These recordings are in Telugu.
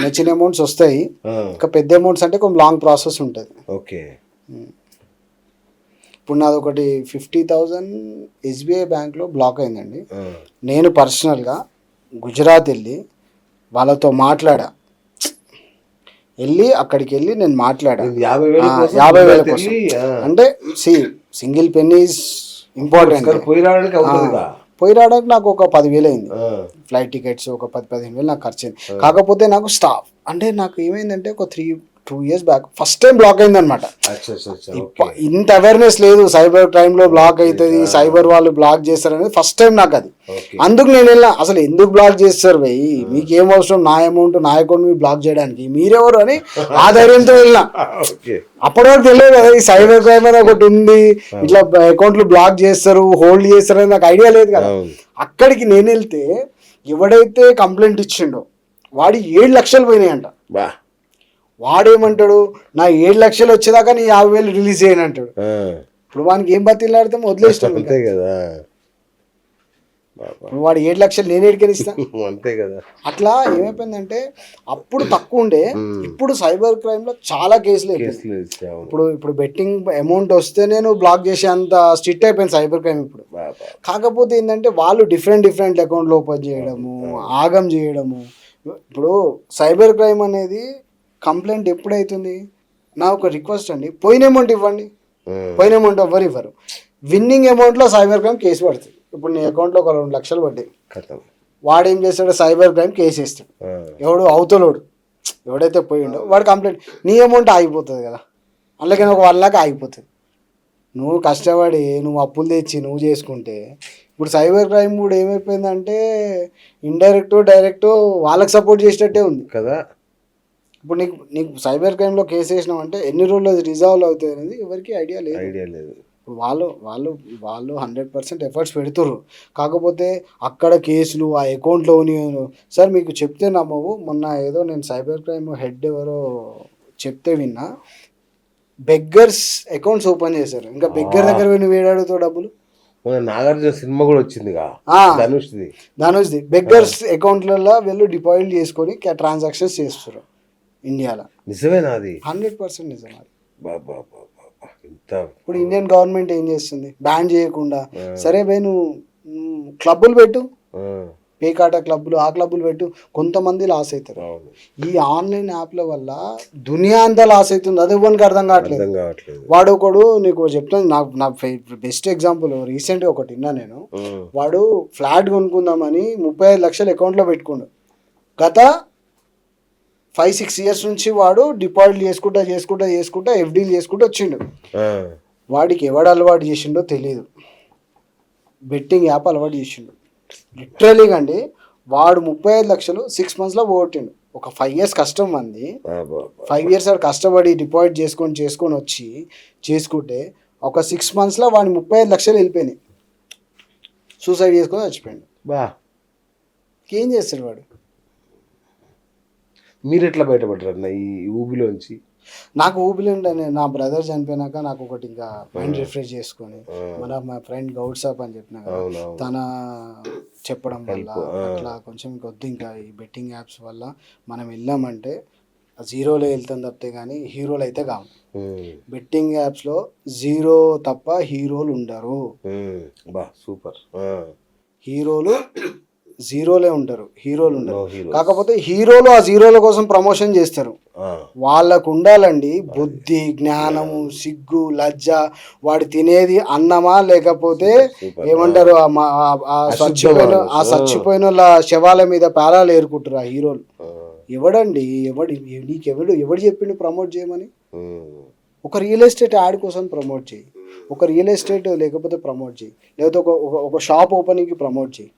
చిన్న చిన్న అమౌంట్స్ వస్తాయి, ఇంకా పెద్ద అమౌంట్స్ అంటే కొంచెం లాంగ్ ప్రాసెస్ ఉంటుంది. ఓకే. ఇప్పుడు నాది ఒకటి 50,000 ఎస్బీఐ బ్యాంక్లో బ్లాక్ అయిందండి. నేను పర్సనల్గా గుజరాత్ వెళ్ళి వాళ్ళతో మాట్లాడా, అక్కడికి వెళ్ళి నేను మాట్లాడా 50,000 కోసం. అంటే సింగిల్ పెన్ ఈజ్ ఇంపార్టెంట్. పోయి రావడానికి నాకు ఒక 10,000 అయింది. ఫ్లైట్ టికెట్స్ ఒక 10-15,000 నాకు ఖర్చు అయింది. కాకపోతే నాకు స్టాఫ్ అంటే నాకు ఏమైందంటే ఒక 2 years back first time block అయింది అనమాట. ఇంత అవేర్నెస్ లేదు, సైబర్ క్రైమ్ లో బ్లాక్ అవుతుంది, సైబర్ వాళ్ళు బ్లాక్ చేస్తారు అనేది ఫస్ట్ టైం నాకు అది. అందుకు నేను వెళ్ళినా, అసలు ఎందుకు బ్లాక్ చేస్తారు భయ్, మీకు ఏం అవసరం నా అమౌంట్ నా అకౌంట్ మీరు బ్లాక్ చేయడానికి, మీరెవరు అని ఆ ధైర్యంతో వెళ్ళినా. అప్పటి వరకు తెలియదు కదా ఈ సైబర్ క్రైమ్ అనేది ఒకటి ఉంది, ఇట్లా అకౌంట్లు బ్లాక్ చేస్తారు, హోల్డ్ చేస్తారు అని నాకు ఐడియా లేదు కదా. అక్కడికి నేను వెళ్తే ఎవడైతే కంప్లైంట్ ఇచ్చిండో వాడి 7 లక్షలు పోయినాయంట. వాడేమంటాడు, నా 7 లక్షలు వచ్చేదాకా నీ 50,000 రిలీజ్ చేయను అంటాడు. ఇప్పుడు వానికి ఏం బతిలాడితే వదిలేస్తాం అంతే కదా. వాడు 7 లక్షలు నేను ఎడికనిస్తాను అంతే కదా. అట్లా ఏమైపోయిందంటే అప్పుడు తక్కువ ఉండే, ఇప్పుడు సైబర్ క్రైమ్ లో చాలా కేసులు. ఇప్పుడు బెట్టింగ్ అమౌంట్ వస్తే నేను బ్లాక్ చేసే అంత స్ట్రిక్ట్ అయిపోయింది సైబర్ క్రైమ్ ఇప్పుడు. కాకపోతే ఏంటంటే వాళ్ళు డిఫరెంట్ అకౌంట్లు ఓపెన్ చేయడము, ఆగం చేయడము. ఇప్పుడు సైబర్ క్రైమ్ అనేది కంప్లైంట్ ఎప్పుడైతుంది, నా ఒక రిక్వెస్ట్ అండి, పోయిన అమౌంట్ ఇవ్వండి. పోయిన అమౌంట్ ఎవ్వరు ఇవ్వరు, విన్నింగ్ అమౌంట్లో సైబర్ క్రైమ్ కేసు పడుతుంది. ఇప్పుడు నీ అకౌంట్లో ఒక 2 లక్షలు పడ్డాయి, వాడు ఏం చేస్తాడు, సైబర్ క్రైమ్ కేసు వేస్తాడు. అవతలోడు ఎవడైతే పోయిండో వాడు కంప్లైంట్, నీ అమౌంట్ ఆగిపోతుంది కదా, అందుకని ఒక 1 lakh ఆగిపోతుంది. నువ్వు కష్టపడి నువ్వు అప్పులు తెచ్చి నువ్వు చేసుకుంటే, ఇప్పుడు సైబర్ క్రైమ్ కూడా ఏమైపోయిందంటే ఇండైరెక్ట్ డైరెక్ట్ వాళ్ళకి సపోర్ట్ చేసేటట్టే ఉంది కదా. ఇప్పుడు నీకు సైబర్ క్రైమ్లో కేసు వేసినావు అంటే ఎన్ని రోజులు అది రిజాల్వ్ అవుతుంది అనేది ఎవరికి ఐడియా లేదు. ఇప్పుడు వాళ్ళు 100% ఎఫర్ట్స్ పెడుతుర్రు. కాకపోతే అక్కడ కేసులు ఆ అకౌంట్లో సార్ మీకు చెప్తే నమ్మవు, మొన్న ఏదో నేను సైబర్ క్రైమ్ హెడ్ ఎవరో చెప్తే విన్నా, బెగ్గర్స్ అకౌంట్స్ ఓపెన్ చేశారు. ఇంకా బెగ్గర్ దగ్గర నువ్వు ఏడాడుతావు డబ్బులు. నాగార్జున సినిమా కూడా వచ్చింది ధనుష్ది. బెగ్గర్స్ అకౌంట్లలో వీళ్ళు డిపాజిట్ చేసుకొని ట్రాన్సాక్షన్స్ చేస్తారు ఇండియాలో. నిజమేనా అది? 100% నిజం అది. ఇప్పుడు ఇండియన్ గవర్నమెంట్ ఏం చేస్తుంది, బ్యాన్ చేయకుండా సరే భయ్ నువ్వు క్లబ్బులు పెట్టు, పేకాట క్లబ్బులు, ఆ క్లబ్బులు పెట్టు, కొంతమంది లాస్ అవుతారు. ఈ ఆన్లైన్ యాప్ల వల్ల దునియా అంతా లాస్ అవుతుంది, అది ఎవరికి అర్థం కావట్లేదు. వాడు ఒకడు నీకు చెప్తాను, నా బెస్ట్ ఎగ్జాంపుల్ రీసెంట్గా ఒకటి విన్నా నేను. వాడు ఫ్లాట్ కొనుక్కుందామని 35 లక్షలు అకౌంట్లో పెట్టుకుండు. గత 5-6 years నుంచి వాడు డిపాజిట్ చేసుకుంటా ఎఫ్డీలు చేసుకుంటూ వచ్చిండు. వాడికి ఎవడు అలవాటు చేసిండో తెలియదు, బెట్టింగ్ యాప్ అలవాటు చేసిండు. లిటరలీగా అండి, వాడు 35 లక్షలు 6 monthsలో పోగొట్టిండు. ఒక 5 years కష్టం మంది, 5 years వాడు కష్టపడి డిపాజిట్ చేసుకొని వచ్చి చేసుకుంటే ఒక 6 monthsలో వాడి 35 లక్షలు వెళ్ళిపోయినాయి. సూసైడ్ చేసుకొని చచ్చిపోయాడు. ఏం చేస్తాడు వాడు? మీరు ఎట్లా బయటపడ్డారు ఈ ఊబిలోంచి? నాకు ఊబిలో ఉండే, నా బ్రదర్ చనిపోయినాక నాకు ఒకటి ఇంకా మైండ్ రిఫ్రెష్ చేసుకొని మా ఫ్రెండ్ గౌడ్ సాబ్ అని చెప్పిన తన చెప్పడం వల్ల అట్లా కొంచెం కొద్ది ఇంకా ఈ బెట్టింగ్ యాప్స్ వల్ల మనం వెళ్ళామంటే జీరోలో వెళ్తాం తప్పితే కానీ హీరోలు అయితే కావు. బెట్టింగ్ యాప్స్లో జీరో తప్ప హీరోలు ఉండరు. సూపర్. హీరోలు జీరోలే ఉంటారు, హీరోలు ఉండరు. కాకపోతే హీరోలు ఆ జీరోల కోసం ప్రమోషన్ చేస్తారు. వాళ్ళకు ఉండాలండి బుద్ధి, జ్ఞానము, సిగ్గు, లజ్జ. వాడు తినేది అన్నమా లేకపోతే ఏమంటారు ఆ చచ్చిపోయిన వాళ్ళ శవాల మీద పేరాలు ఏరుకుంటారు ఆ హీరోలు. ఎవడండి ఎవడు చెప్పిండు ప్రమోట్ చేయమని? ఒక రియల్ ఎస్టేట్ యాడ్ కోసం ప్రమోట్ చేయి, ఒక రియల్ ఎస్టేట్ లేకపోతే ప్రమోట్ చేయి, లేకపోతే ఒక షాప్ ఓపెనింగ్కి ప్రమోట్ చేయి.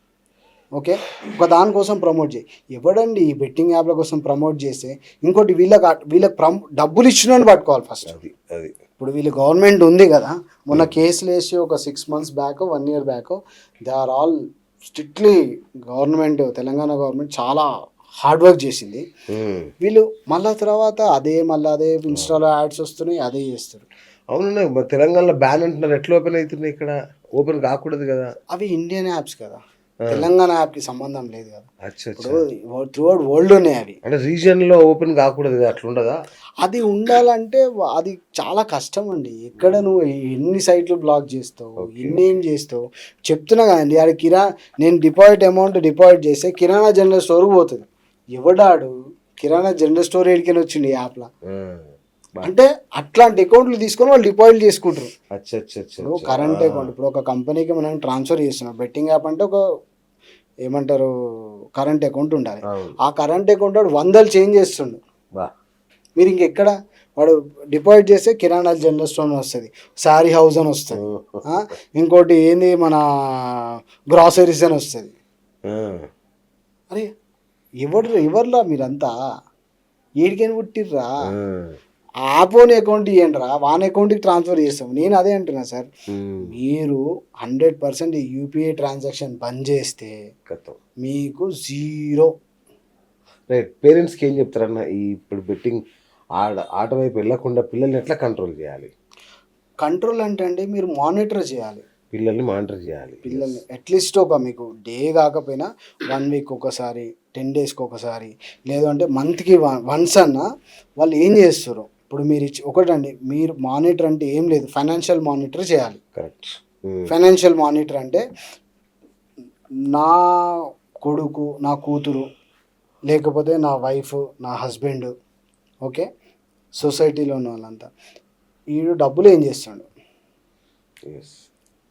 ఓకే, ఒక దానికోసం ప్రమోట్ చేయి. ఎవడండి ఈ బెట్టింగ్ యాప్ల కోసం ప్రమోట్ చేస్తే ఇంకోటి వీళ్ళకి డబ్బులు ఇచ్చినోని పట్టుకోవాలి ఫస్ట్. అది ఇప్పుడు వీళ్ళు గవర్నమెంట్ ఉంది కదా, మొన్న కేసులు వేసి ఒక 6 months back 1 year back they are all strictly government, Telangana government చాలా హార్డ్ వర్క్ చేసింది. వీళ్ళు మళ్ళీ తర్వాత అదే ఇన్స్టాలో యాడ్స్ వస్తున్నాయి, అదే చేస్తారు. అవును, తెలంగాణలో బ్యాన్ అంటున్నారు, ఎట్లా ఓపెన్ అవుతున్నాయి? ఇక్కడ ఓపెన్ కాకూడదు కదా. అవి ఇండియన్ యాప్స్ కదా. తెలంగాణ యాప్కి సంబంధం లేదు కదా. అచ్చా అచ్చా. ఇప్పుడు త్రూఅవుట్ వరల్డ్ ఉన్నాయి అవి. అంటే రీజియన్లో ఓపెన్ కాకూడదు కదా, అట్లా ఉండదా? అది ఉండాలంటే అది చాలా కష్టం అండి. ఎక్కడ నువ్వు ఎన్ని సైట్లు బ్లాక్ చేస్తావు, ఎన్ని ఏం చేస్తావు చెప్తున్నా కదండి. అది నేను డిపాజిట్ చేస్తే కిరాణా జనరల్ స్టోర్కి పోతుంది. ఎవడాడు కిరాణా జనరల్ స్టోర్ ఏడికని వచ్చింది ఈ యాప్లో. అంటే అట్లాంటి అకౌంట్లు తీసుకొని వాళ్ళు డిపాజిట్ చేసుకుంటారు. ఇప్పుడు కరెంట్ అకౌంట్, ఇప్పుడు ఒక కంపెనీకి మనం ట్రాన్స్ఫర్ చేస్తున్నాం. బెట్టింగ్ యాప్ అంటే ఒక ఏమంటారు కరెంట్ అకౌంట్ ఉండాలి. ఆ కరెంట్ అకౌంట్ వాడు 100 చేంజ్ చేస్తుండు. మీరు ఇంకెక్కడ వాడు డిపాజిట్ చేస్తే కిరాణా జనరల్ స్టోర్ వస్తుంది, శారీ హౌస్ అని వస్తుంది, ఇంకోటి ఏంది మన గ్రాసరీస్ అని వస్తుంది. అరే ఎవర్లా మీరంతా ఏడికని పుట్టిర్రా? ఆపోని అకౌంట్ ఇవ్వండి రా, వాన్ అకౌంట్కి ట్రాన్స్ఫర్ చేస్తాం. నేను అదే అంటున్నా సార్, మీరు 100% యూపీఐ ట్రాన్సాక్షన్ బంద్ చేస్తే మీకు 0. రైట్. పేరెంట్స్కి ఏం చెప్తారన్న ఈ ఇప్పుడు బెట్టింగ్ ఆట వైపు వెళ్ళకుండా పిల్లల్ని ఎట్లా కంట్రోల్ చేయాలి? కంట్రోల్ అంటే అండి మీరు మానిటర్ చేయాలి, పిల్లల్ని మానిటర్ చేయాలి. పిల్లల్ని అట్లీస్ట్ ఒక మీకు డే కాకపోయినా 1 వీక్ ఒకసారి, 10 డేస్కి ఒకసారి, లేదు అంటే మంత్కి వన్స్ అన్న వాళ్ళు ఏం చేస్తారు. ఇప్పుడు మీరు ఒకటండి, మీరు మానిటర్ అంటే ఏం లేదు, ఫైనాన్షియల్ మానిటర్ చేయాలి. కరెక్ట్. ఫైనాన్షియల్ మానిటర్ అంటే నా కొడుకు, నా కూతురు, లేకపోతే నా వైఫ్, నా హస్బెండ్, ఓకే, సొసైటీలో ఉన్న వాళ్ళంతా వీడు డబ్బులు ఏం చేస్తాడు.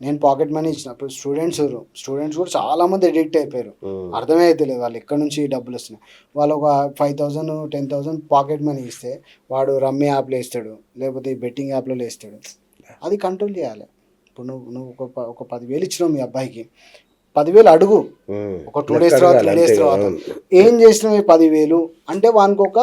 నేను పాకెట్ మనీ ఇచ్చినప్పుడు స్టూడెంట్స్ కూడా చాలామంది ఎడిక్ట్ అయిపోయారు. అర్థమైతే లేదు వాళ్ళు ఎక్కడి నుంచి డబ్బులు వస్తున్నాయి. వాళ్ళు ఒక 5,000 10,000 పాకెట్ మనీ ఇస్తే వాడు రమ్మీ యాప్లో వేస్తాడు, లేకపోతే ఈ బెట్టింగ్ యాప్లో వేస్తాడు. అది కంట్రోల్ చేయాలి. ఇప్పుడు నువ్వు ఒక 10,000 ఇచ్చినావు మీ అబ్బాయికి, 10,000 అడుగు. ఒక 2 days తర్వాత 3 days తర్వాత ఏం చేసినావు ఈ 10,000 అంటే వానికి ఒక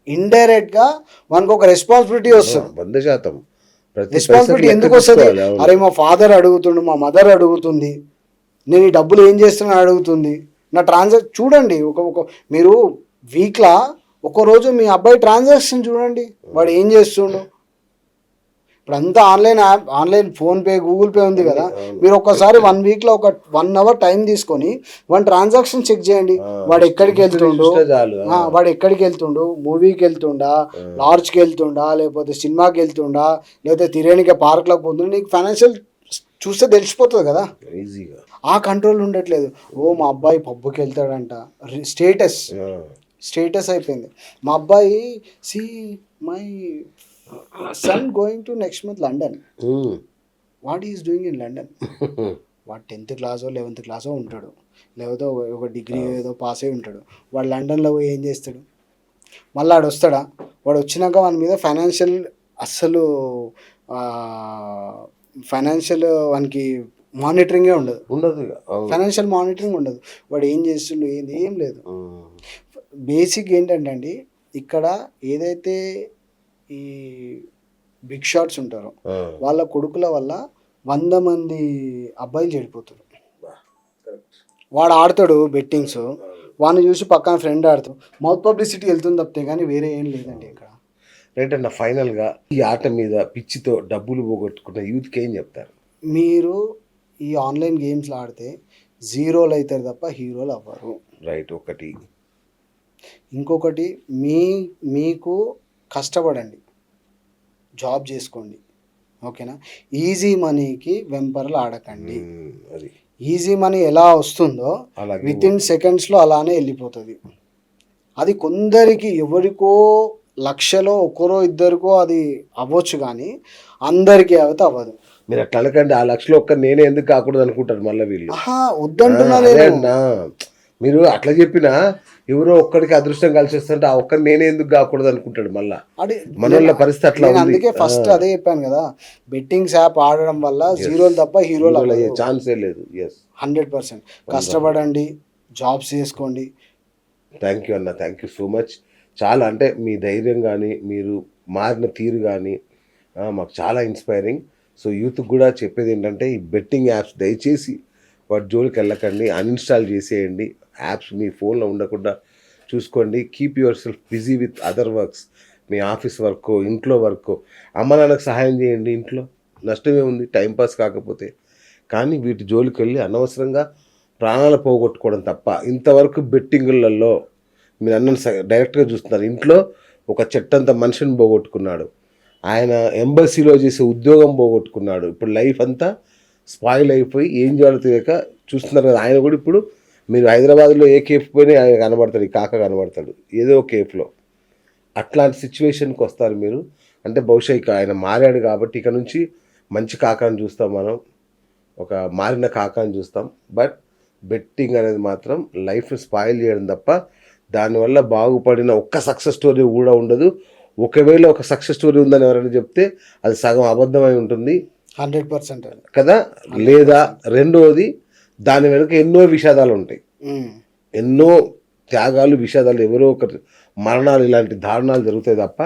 ఇండైరెక్ట్గా వానికి ఒక రెస్పాన్సిబిలిటీ వస్తుంది. 100% రెస్పాన్సిబిలిటీ ఎందుకు వస్తుంది? అరే మా ఫాదర్ అడుగుతుండు, మా మదర్ అడుగుతుంది, నేను ఈ డబ్బులు ఏం చేస్తున్నా అడుగుతుంది, నా చూడండి. ఒక మీరు వీక్లా ఒకరోజు మీ అబ్బాయి ట్రాన్సాక్షన్ చూడండి, వాడు ఏం చేస్తుండు. ఇప్పుడు అంతా ఆన్లైన్ ఫోన్పే, గూగుల్ పే ఉంది కదా. మీరు ఒక్కసారి 1 వీక్లో ఒక 1 hour టైం తీసుకొని వాడి ట్రాన్సాక్షన్ చెక్ చేయండి. వాడు ఎక్కడికి వెళ్తుండు, మూవీకి వెళ్తుండా, లాడ్జ్కి వెళ్తుండా, లేకపోతే సినిమాకి వెళ్తుండా, లేకపోతే తిరేనికే పార్క్లోకి పోతుండా, నీకు ఫైనాన్షియల్ చూస్తే తెలిసిపోతుంది కదా. ఆ కంట్రోల్ ఉండట్లేదు. మా అబ్బాయి పబ్బుకి వెళ్తాడంట, స్టేటస్ అయిపోయింది. మా అబ్బాయి my son going to next month London. What is doing in London? వాడు 10th క్లాసో 11th క్లాసో ఉంటాడు, లేకపోతే ఒక డిగ్రీ ఏదో పాస్ అయి ఉంటాడు. వాడు లండన్లో పోయి ఏం చేస్తాడు? మళ్ళీ వాడు వస్తాడా? వాడు వచ్చినాక వాని మీద ఫైనాన్షియల్ వానికి మానిటరింగే ఉండదు. ఫైనాన్షియల్ మానిటరింగ్ ఉండదు. వాడు ఏం చేస్తుండు, ఏం లేదు. బేసిక్ ఏంటంటే అండి, ఇక్కడ ఏదైతే ఈ బిగ్ షాట్స్ ఉంటారో వాళ్ళ కొడుకుల వల్ల 100 మంది అబ్బాయిలు చెడిపోతారు. వాడు ఆడతాడు బెట్టింగ్స్, వాడిని చూసి పక్కన ఫ్రెండ్ ఆడుతాడు, మౌత్ పబ్లిసిటీ వెళ్తుంది తప్పితే కానీ వేరే ఏం లేదండి ఇక్కడ. రైట్ అన్న, ఫైనల్గా ఈ ఆట మీద పిచ్చితో డబ్బులు పోగొట్టుకున్న యూత్కి ఏం చెప్తారు? మీరు ఈ ఆన్లైన్ గేమ్స్లో ఆడితే జీరోలు అవుతారు తప్ప హీరోలు అవ్వరు. రైట్. ఒకటి. ఇంకొకటి, మీకు కష్టపడండి, జాబ్ చేసుకోండి, ఓకేనా. ఈజీ మనీకి వెంపర్లు ఆడకండి. ఈజీ మనీ ఎలా వస్తుందో వితిన్ సెకండ్స్లో అలానే వెళ్ళిపోతుంది. అది కొందరికి, ఎవరికో లక్షలో ఒకరో ఇద్దరికో అది అవ్వచ్చు, కానీ అందరికీ అయితే అవ్వదు. మీరు అట్లా అనకండి, ఆ లక్షలో ఒక్క నేనే ఎందుకు కాకూడదు అనుకుంటారు మళ్ళీ వీళ్ళు. వద్దంటున్నా మీరు అట్లా చెప్పినా ఎవరో ఒక్కడికి అదృష్టం కలిసి వస్తుంటే ఆ ఒక్కరు నేనే ఎందుకు కాకూడదు అనుకుంటాడు మళ్ళీ. మన పరిస్థితి అట్లా. అందుకే ఫస్ట్ అదే చెప్పాను కదా, బెట్టింగ్స్ యాప్ ఆడడం వల్ల జీరోలు తప్ప హీరోలు అయ్యే ఛాన్సే లేదు. 100% కష్టపడండి, జాబ్స్ చేసుకోండి. థ్యాంక్ యూ అన్న, థ్యాంక్ యూ సో మచ్. చాలా అంటే మీ ధైర్యం కానీ మీరు మారిన తీరు కానీ మాకు చాలా ఇన్స్పైరింగ్. సో యూత్కి కూడా చెప్పేది ఏంటంటే, ఈ బెట్టింగ్ యాప్స్ దయచేసి వాటి జోలికి వెళ్ళకండి, అన్ఇన్స్టాల్ చేసేయండి. యాప్స్ మీ ఫోన్లో ఉండకుండా చూసుకోండి. Keep your self busy with other works. Me office work, ఇంట్లో వర్క్, అమ్మ నాన్నకు సహాయం చేయండి. ఇంట్లో నష్టమే ఉంది టైంపాస్ కాకపోతే. కానీ వీటి జోలికి వెళ్ళి అనవసరంగా ప్రాణాలు పోగొట్టుకోవడం తప్ప ఇంతవరకు బెట్టింగులలో మీరు అన్న డైరెక్ట్గా చూస్తున్నారు. ఇంట్లో ఒక చెట్టంత మనిషిని పోగొట్టుకున్నాడు, ఆయన ఎంబసీలో చేసే ఉద్యోగం పోగొట్టుకున్నాడు, ఇప్పుడు లైఫ్ అంతా స్పాయిల్ అయిపోయి ఏం చేయాలో తెలియక చూస్తున్నారు కదా. ఆయన కూడా ఇప్పుడు మీరు హైదరాబాద్లో ఏ కేఫ్ పోయినా ఆయన కనబడతాడు, ఈ కాక కనబడతాడు ఏదో కేఫ్లో. అట్లాంటి సిచ్యువేషన్కి వస్తారు మీరు. అంటే బహుశా ఇక ఆయన మారాడు కాబట్టి ఇక నుంచి మంచి కాకాని చూస్తాం మనం, ఒక మారిన కాకాని చూస్తాం. బట్ బెట్టింగ్ అనేది మాత్రం లైఫ్ని స్పాయిల్ చేయడం తప్ప దానివల్ల బాగుపడిన ఒక్క సక్సెస్ స్టోరీ కూడా ఉండదు. ఒకవేళ ఒక సక్సెస్ స్టోరీ ఉందని ఎవరైనా చెప్తే అది సగం అబద్ధమై ఉంటుంది 100% కదా. లేదా రెండోది దాని వెనుక ఎన్నో విషాదాలు ఉంటాయి, ఎన్నో త్యాగాలు విషాదాలు, ఎవరో ఒకటి మరణాలు, ఇలాంటి దారుణాలు జరుగుతాయి తప్ప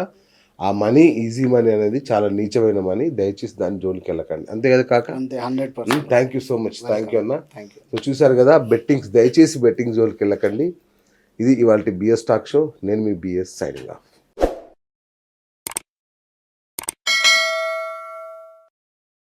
ఆ మనీ ఈజీ మనీ అనేది చాలా నీచమైన మనీ. దయచేసి దాని జోలికి వెళ్ళకండి. అంతే కదా కాక? అంతే 100%. Thank you so much. Thank you అన్న. Thank you. సో చూసారు కదా, బెట్టింగ్స్ దయచేసి బెట్టింగ్ జోలికి వెళ్ళకండి. ఇది ఇవాళ బిఎస్ టాక్ షో. నేను మీ బిఎస్ సైనింగ్ ఆఫ్.